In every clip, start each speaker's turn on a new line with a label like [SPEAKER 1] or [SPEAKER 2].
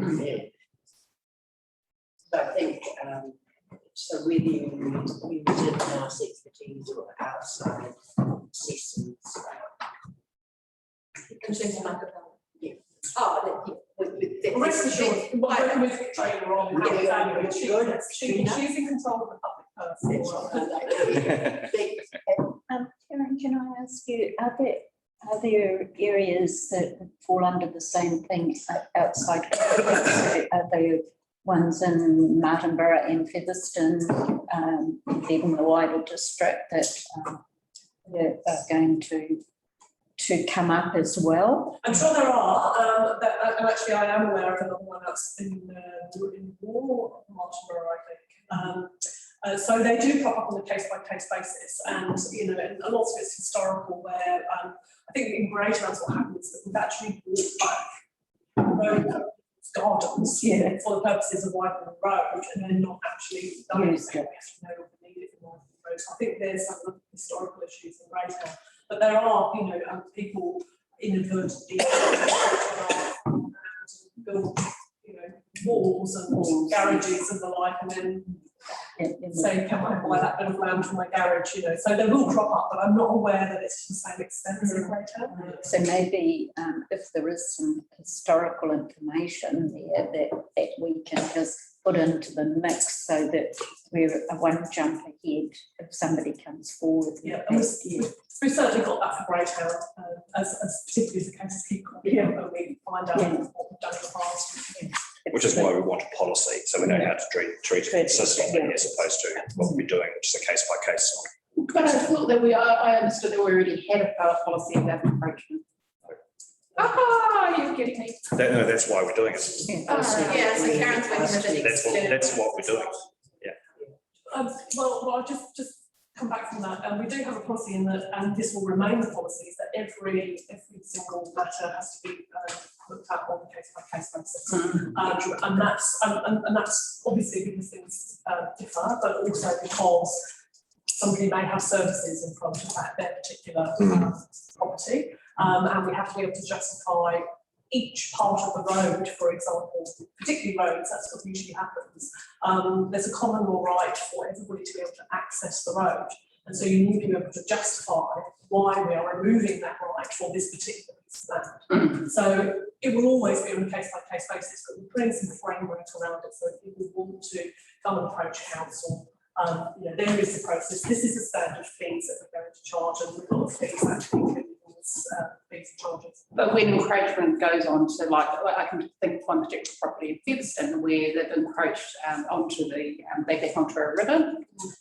[SPEAKER 1] Yeah. So I think, so whether you did house expertise or outside systems. Yeah.
[SPEAKER 2] Oh,
[SPEAKER 3] Rest assured, working with Victoria on how we value it, she's in control of the public purse.
[SPEAKER 4] Karen, can I ask you, are there areas that fall under the same thing outside? Are there ones in Martinborough and Featherston, and even the wider district that are going to come up as well?
[SPEAKER 3] I'm sure there are, and actually I am aware of another one that's in Martinborough, I think. So they do pop up on a case-by-case basis, and and a lot of it's historical. Where I think in Greater that's what happens, that we've actually brought back gardens for the purposes of widening the road, and then not actually done it. So we have to know what we need it for the road. So I think there's some historical issues in Greater, but there are people inadvertently build walls and garages and the like, and then say, can I buy that bit of land from my garage? So they will crop up, but I'm not aware that it's to the same extent as in Greater.
[SPEAKER 4] So maybe if there is some historical information there that we can just put into the mix, so that we're one jump ahead if somebody comes forward.
[SPEAKER 3] Yeah, and we've certainly got that for Greater, as particularly as the cases keep cropping up, and we find out what we've done in the past.
[SPEAKER 5] Which is why we want a policy, so we know how to treat it consistently, as opposed to what we're doing, which is a case by case.
[SPEAKER 2] But I thought that I understood that we already had a policy of that encroachment. You're getting me.
[SPEAKER 5] That's why we're doing it.
[SPEAKER 2] Yeah, so Karen's working with it.
[SPEAKER 5] That's what we're doing.
[SPEAKER 3] Well, I'll just come back from that. We do have a policy in that, and this will remain the policy, is that every single matter has to be looked at on a case-by-case basis. And that's obviously because things differ, but also because somebody may have services in front of their particular property, and we have to be able to justify each part of the road, for example, particularly roads, that's what usually happens. There's a common law right for everybody to be able to access the road. And so you need to be able to justify why we are removing that right for this particular piece of land. So it will always be on a case-by-case basis, but we're putting some framework around it so if people want to come and approach council, there is the process. This is the standard fees that we're going to charge, and we've got the fees actually fees and charges.
[SPEAKER 2] But when encroachment goes on to, like, I can think of one particular property in Featherston where they've encroached onto onto a river.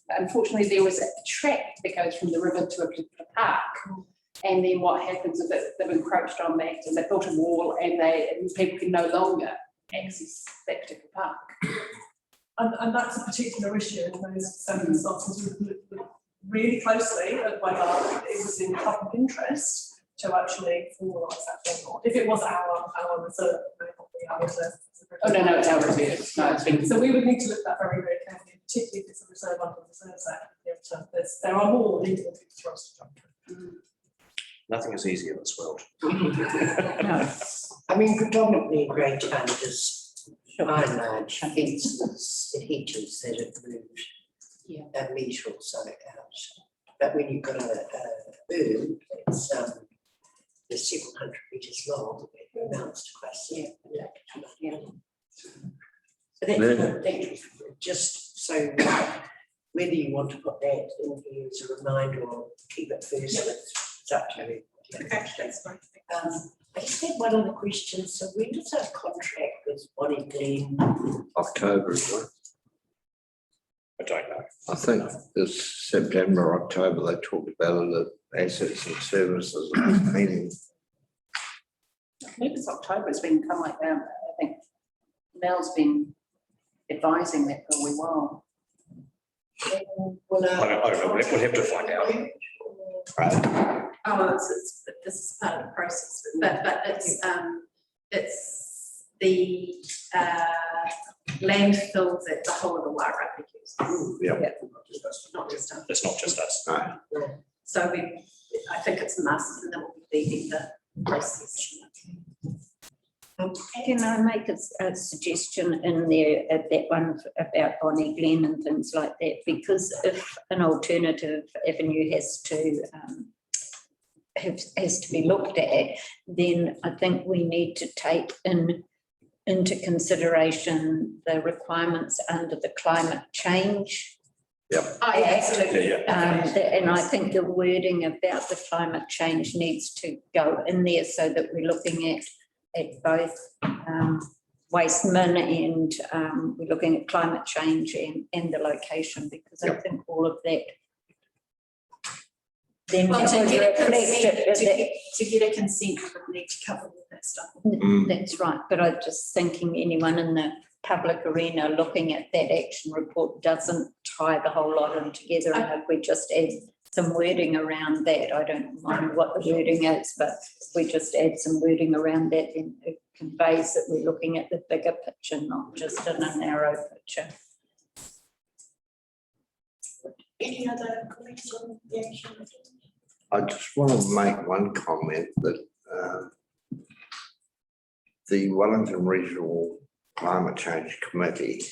[SPEAKER 2] Unfortunately, there was a track that goes from the river to a particular park. And then what happens is that they've encroached on that and they built a wall, and people can no longer access that particular park.
[SPEAKER 3] And that's a particular issue in those circumstances. We look really closely at whether it was in public interest to actually formalise that or not. If it was our reserve, it may not be our reserve.
[SPEAKER 2] Oh, no, it's our reserve. No, it's been.
[SPEAKER 3] So we would need to look at that very, very carefully, particularly if it's a reserve under the Reserves Act. There are more legal things for us to jump through.
[SPEAKER 5] Nothing is easy in this world.
[SPEAKER 1] No. I mean, predominantly in Great Town, there's by and large fences and hedges that have moved a metre or so out. But when you've got a berm, it's several hundred metres long, it amounts to quite significant. So that's just so whether you want to put that in here as a reminder or keep it first, it's up to you.
[SPEAKER 2] Okay, that's great.
[SPEAKER 1] I just had one other question. So when does our contract with Bonnie Glen?
[SPEAKER 6] October, isn't it?
[SPEAKER 5] I don't know.
[SPEAKER 6] I think this September, October, they talked about in the assets and services meeting.
[SPEAKER 2] I believe it's October, it's been kind of like that. I think Mel's been advising that for a wee while.
[SPEAKER 1] Well,
[SPEAKER 5] I don't know. We'll have to find out. Right.
[SPEAKER 2] Oh, this is part of the process, but it's the landfill that the whole of the Wairarapa uses.
[SPEAKER 5] Yeah.
[SPEAKER 2] Not just us.
[SPEAKER 5] It's not just us.
[SPEAKER 6] No.
[SPEAKER 2] So I think it's us, and then we'll be leading the process.
[SPEAKER 4] Can I make a suggestion in there at that one about Bonnie Glen and things like that? Because if an alternative avenue has to be looked at, then I think we need to take into consideration the requirements under the climate change.
[SPEAKER 3] Oh, yeah, absolutely.
[SPEAKER 4] And I think the wording about the climate change needs to go in there so that we're looking at both waste min and we're looking at climate change and the location, because I think all of that then
[SPEAKER 7] Well, to
[SPEAKER 4] would
[SPEAKER 7] get a
[SPEAKER 4] reflect
[SPEAKER 7] consent, to get a consent, we would need to cover all that stuff.
[SPEAKER 4] That's right, but I'm just thinking anyone in the public arena looking at that action report doesn't tie the whole lot in together, and if we just add some wording around that, I don't mind what the wording is, but if we just add some wording around that, then it conveys that we're looking at the bigger picture, not just in a narrow picture.
[SPEAKER 7] Any other comments on the action?
[SPEAKER 6] I just want to make one comment that the Wellington Regional Climate Change Committee,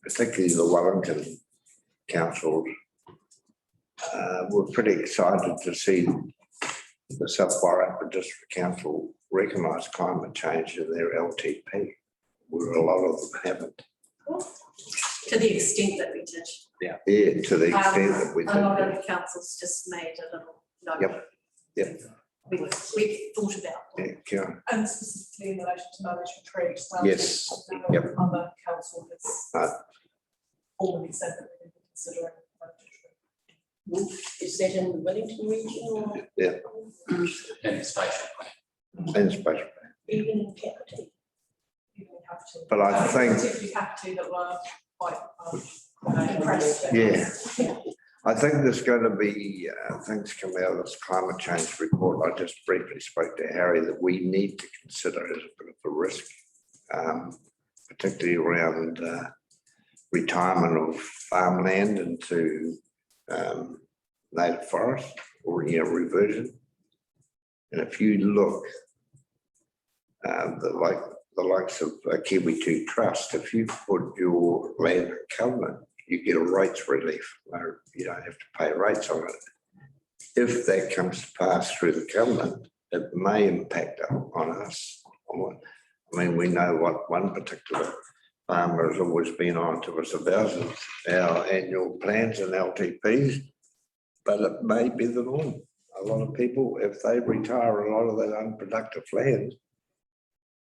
[SPEAKER 6] particularly the Wellington Council, were pretty excited to see the South Wairarapa District Council recognise climate change in their LTP, where a lot of them haven't.
[SPEAKER 7] To the extent that we did.
[SPEAKER 6] Yeah, to the extent that we did.
[SPEAKER 7] A lot of the councils just made a little note.
[SPEAKER 6] Yep.
[SPEAKER 7] We thought about.
[SPEAKER 6] Yeah, Karen.
[SPEAKER 3] And specifically in relation to managed retreats.
[SPEAKER 6] Yes, yep.
[SPEAKER 3] Other council has formally said that we need to consider it.
[SPEAKER 1] Is that in the Wellington region or?
[SPEAKER 6] Yeah.
[SPEAKER 8] And spatial plan.
[SPEAKER 6] And special.
[SPEAKER 1] Even in Kapiti?
[SPEAKER 3] Even in Kapiti.
[SPEAKER 6] But I think,
[SPEAKER 3] particularly Kapiti that were quite impressed.
[SPEAKER 6] yeah, I think there's going to be things coming out of this climate change report. I just briefly spoke to Harry that we need to consider as a bit of a risk, particularly around retirement of farmland into native forest or reversion. And if you look, the likes of Kiwi2 Trust, if you put your land in covenant, you get a rates relief. You don't have to pay rates on it. If that comes to pass through the covenant, it may impact on us. I mean, we know what one particular farmer has always been on to us about our annual plans and LTPs, but it may be the norm. A lot of people, if they retire a lot of that unproductive land,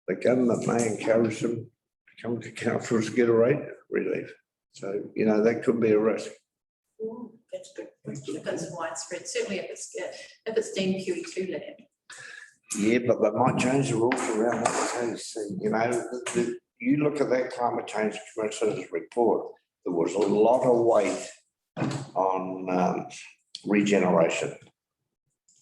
[SPEAKER 6] the government may encourage them to come to councils to get a rate relief. So, that could be a risk.
[SPEAKER 7] That's good. If it's widespread, certainly if it's deemed QE2 land.
[SPEAKER 6] Yeah, but they might change the rules around that. So, you look at that climate change commission's report, there was a lot of weight on regeneration.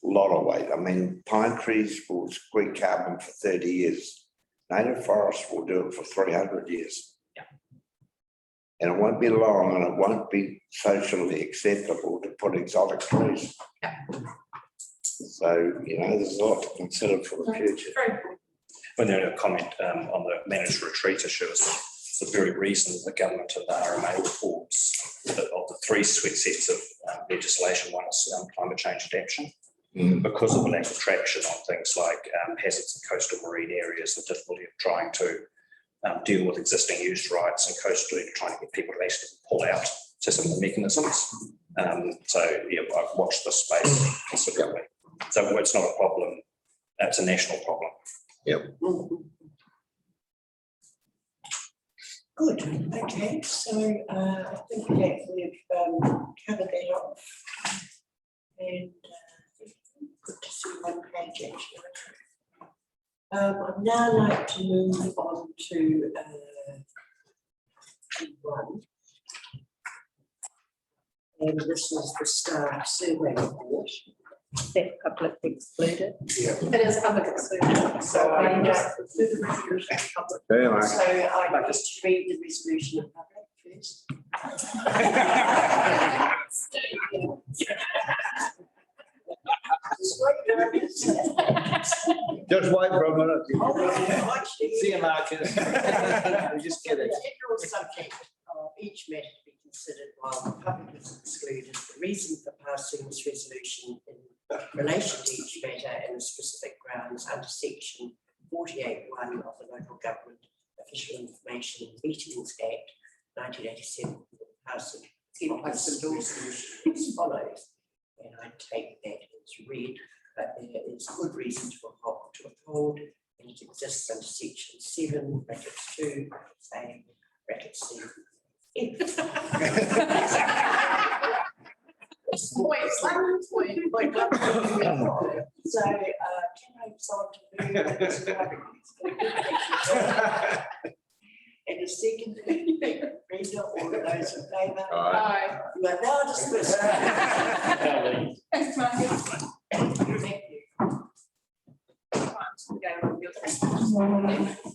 [SPEAKER 6] A lot of weight. I mean, pine trees will squeeze carbon for 30 years. Native forests will do it for 300 years. And it won't be long, and it won't be socially acceptable to put exotic trees. So, there's a lot to consider for the future.
[SPEAKER 5] When they're a comment on the managed retreat issue, is the very reason the government and the RMA reports that of the three sets of legislation, one is climate change adaptation. Because of the lack of traction on things like hazards in coastal marine areas, the difficulty of trying to deal with existing use rights and coastal, trying to get people to actually pull out to some of the mechanisms. I've watched this space considerably. So it's not a problem, it's a national problem.
[SPEAKER 6] Yep.
[SPEAKER 1] Good, okay, so I think that we've covered that off. And good to see one page actually. I'd now like to move on to one. And this is the staff survey report.
[SPEAKER 4] That public excluded.
[SPEAKER 7] It is public exclusion.
[SPEAKER 1] So I just,
[SPEAKER 6] Very nice.
[SPEAKER 1] so I'd like us to read the resolution in public first. Just wait a minute.
[SPEAKER 6] Just wait for a minute.
[SPEAKER 1] See
[SPEAKER 6] you, Marcus. Just
[SPEAKER 1] The integral subject of each matter to be considered while the public is excluded. The reason for passing this resolution in relation to each matter and the specific grounds under section 48(1) of the Local Government Official Information Meetings Act 1987, passing of this resolution as follows. And I take that as read, but there is good reason to uphold, and it exists under section 7, brackets 2, say, brackets 7. So, and a second, Brenda, all of those in favour?
[SPEAKER 2] Aye.
[SPEAKER 1] You are now dismissed.
[SPEAKER 2] Thanks, Marcus.
[SPEAKER 1] Thank you.
[SPEAKER 2] Right, we're going on the other.